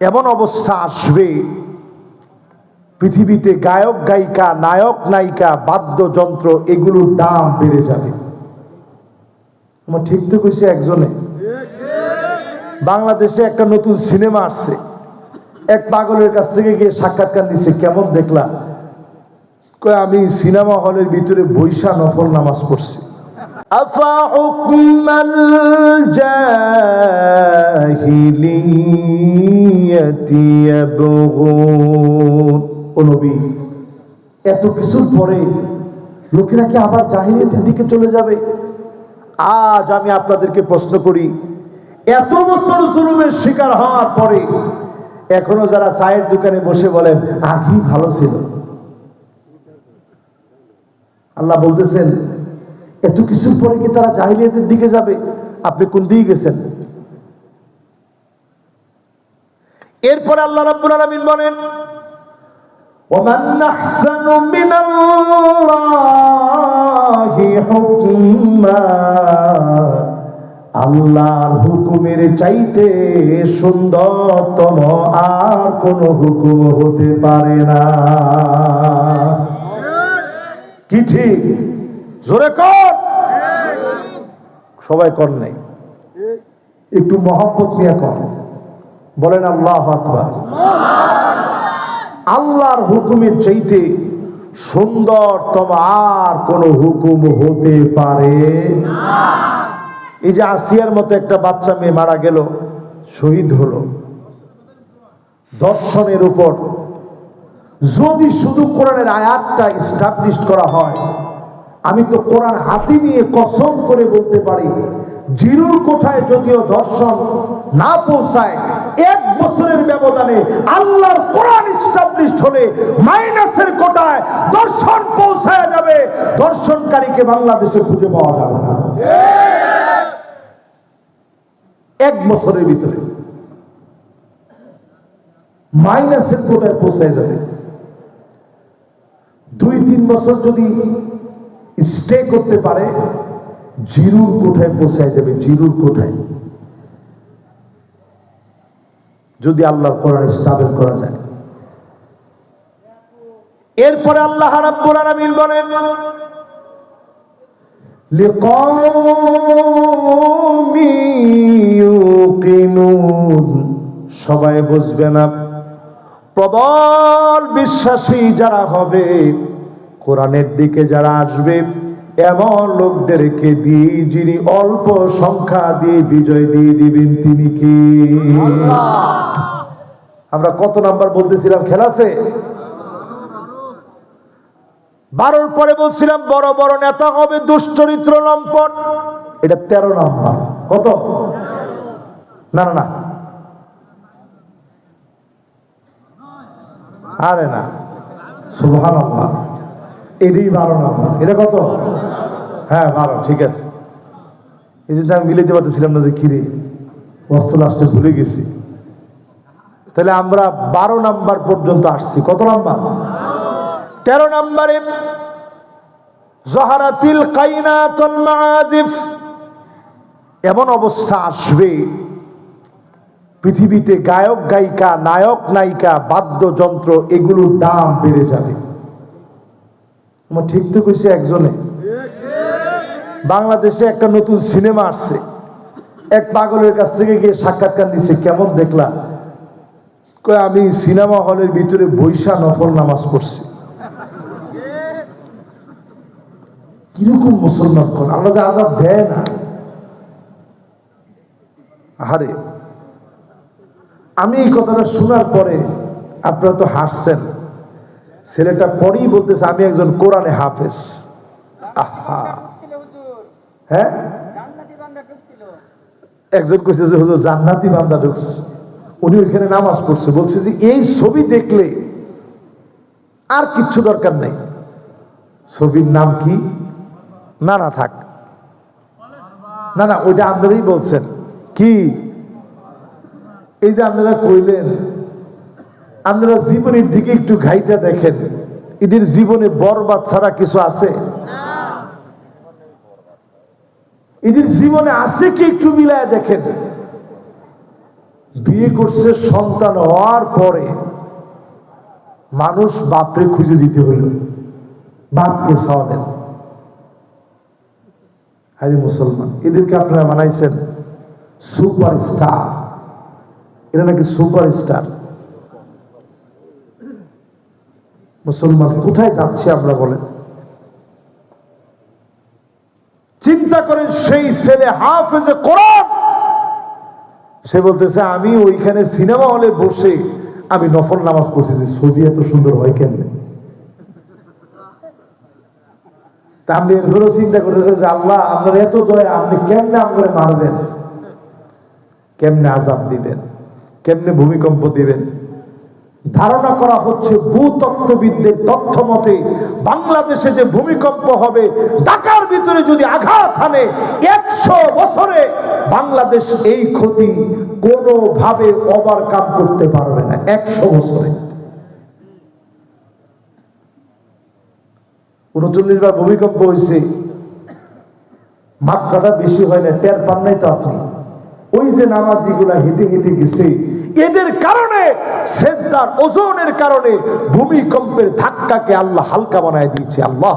এমন অবস্থা আসবে পৃথিবীতে গায়ক গায়িকা, নায়ক নায়িকা, বাদ্যযন্ত্র এগুলোর দাম বেড়ে যাবে। আমার ঠিক তো কইছে একজনে। বাংলাদেশে একটা নতুন সিনেমা আসছে, এক পাগলের কাছ থেকে গিয়ে সাক্ষাৎকার নিচ্ছে, কেমন দেখলা? কয় আমি সিনেমা হলের ভিতরে বৈশা নফল নামাজ পড়ছি। আফা হুকমাল জাহিলিয়াতি ইয়াবগুন। ও নবী, এত কিছুর পরে লোকেরা কি আবার জাহিলিয়াতের দিকে চলে যাবে? আজ আমি আপনাদেরকে প্রশ্ন করি, এত বছর জুলুমের শিকার হওয়ার পরে এখনো যারা চায়ের দোকানে বসে বলেন আগেই ভালো ছিল, আল্লাহ বলতেছেন এত কিছুর পরে কি তারা জাহিলিয়াতের দিকে যাবে? আপনি কোন দিকে গেছেন? এরপরে আল্লাহ রাব্বুল আলামিন বলেন, ওমান আহসানু মিনাল্লাহি হুকমা। আল্লাহর হুকুমের চাইতে সুন্দরতম আর কোন হুকুম হতে পারে না। কি ঠিক? জোরে কর। সবাই কর নাই, একটু মহব্বত নিয়ে কর, বলেন আল্লাহু আকবার। আল্লাহর হুকুমের চাইতে সুন্দরতম আর কোন হুকুম হতে পারে না। এই যে আসিয়ার মতো একটা বাচ্চা মেয়ে মারা গেল, শহীদ হলো দর্শনের উপর। যদি শুধু কোরআনের আয়াতটা এস্টাবলিশ করা হয়, আমি তো কোরআন হাতে নিয়ে কসম করে বলতে পারি, জিরুর কোঠায় যদিও দর্শন না পৌঁছায়, 1 বছরের ব্যবধানে আল্লাহর কোরআন এস্টাবলিশ হলে মাইনাসের কোটায় দর্শন পৌঁছায় যাবে। দর্শনকারীকে বাংলাদেশে খুঁজে পাওয়া যাবে না 1 বছরের ভিতরে মাইনাসের কোটায় পৌঁছায় যাবে। 2-3 বছর যদি স্টে করতে পারে, জিরুর কোঠায় পৌঁছায় যাবে, জিরুর কোঠায়, যদি আল্লাহর কোরআন স্টাবল করা যায়। এরপরে আল্লাহ রাব্বুল আলামিন বলেন, লিকাওমি ইউকিনুন। সবাই বুঝবে না, প্রবল বিশ্বাসী যারা হবে, কোরআনের দিকে যারা আসবে, এমন লোকদেরকে দিয়ে যিনি অল্প সংখ্যা দিয়ে বিজয় দিয়ে দিবেন, তিনি কি? আমরা কত নাম্বার বলতেছিলাম খেলাছে? 12 পরে বলছিলাম বড় বড় নেতা হবে দুশ্চরিত্র লম্পট, এটা 13 নাম্বার। কত? না না না, আরে না, সুবহানাল্লাহ, এটাই 12 নাম্বার। এটা কত? হ্যাঁ 12, ঠিক আছে। এই জন্য আমি মিলাইতে পারতেছিলাম না যে কিরে বস্তু লাস্টে ভুলে গেছি। তাহলে আমরা 12 নাম্বার পর্যন্ত আসছি। কত নাম্বার? 13 নাম্বারে জহারাতিল কাইনাতুল মাআজিফ। এমন অবস্থা আসবে পৃথিবীতে গায়ক গায়িকা, নায়ক নায়িকা, বাদ্যযন্ত্র এগুলোর দাম বেড়ে যাবে। আমার ঠিক তো কইছে একজনে। বাংলাদেশে একটা নতুন সিনেমা আসছে, এক পাগলের কাছ থেকে গিয়ে সাক্ষাৎকার নিচ্ছে, কেমন দেখলা? কয় আমি সিনেমা হলের ভিতরে বৈশা নফল নামাজ পড়ছি। কিরকম মুসলমান কোন? আল্লাহ যে আযাব দেয় না। আরে আমি এই কথাটা শোনার পরে আপনারা তো হাসছেন। ছেলেটা পরেই বলতেছে আমি একজন কোরআনে হাফেজ। আহা, হ্যাঁ, একজন কইছে যে হুজুর জান্নাতি বান্দা ঢুকছে, উনি ওইখানে নামাজ পড়ছে। বলছে যে এই ছবি দেখলে আর কিচ্ছু দরকার নাই। ছবির নাম কি? না না থাক, না না ওইটা আপনারাই বলছেন। কি? এই যে আপনারা কইলেন, আপনারা জীবনের দিকে একটু ঘাইটা দেখেন, এদের জীবনে বরবাদ ছাড়া কিছু আছে? এদের জীবনে আছে কি? একটু মিলায় দেখেন। বিয়ে করছে, সন্তান হওয়ার পরে মানুষ বাপরে খুঁজে দিতে হইল, বাপকে সাওয়াবেন। আরে মুসলমান, এদেরকে আপনারা বানাইছেন সুপারস্টার, এরা নাকি সুপারস্টার। মুসলমান কোথায় যাচ্ছি আমরা বলেন? চিন্তা করেন, সেই ছেলে হাফেজে কোরআন, সে বলতেছে আমি ওইখানে সিনেমা হলে বসে আমি নফল নামাজ পড়তেছি, ছবি এত সুন্দর হয় কেমনে? তা আপনি এরপরেও চিন্তা করতেছেন যে আল্লাহ আপনার এত দয়া, আপনি কেমনে আমাকে মারবেন, কেমনে আযাব দিবেন, কেমনে ভূমিকম্প দিবেন। ধারণা করা হচ্ছে ভূতত্ত্ববিদদের তথ্য মতে বাংলাদেশে যে ভূমিকম্প হবে, ঢাকার ভিতরে যদি আঘাত হানে 100 বছরে বাংলাদেশ এই ক্ষতি কোনোভাবে ওভারকাম করতে পারবে না। 100 বছরে 39 বার ভূমিকম্প হয়েছে, মাত্রাটা বেশি হয় না, টের পান নাই তো আপনি? ওই যে নামাজিগুলা হেঁটে হেঁটে গেছে, এদের কারণে, সেজদার ওজনের কারণে ভূমিকম্পের ধাক্কাকে আল্লাহ হালকা বানায় দিয়েছে। আল্লাহ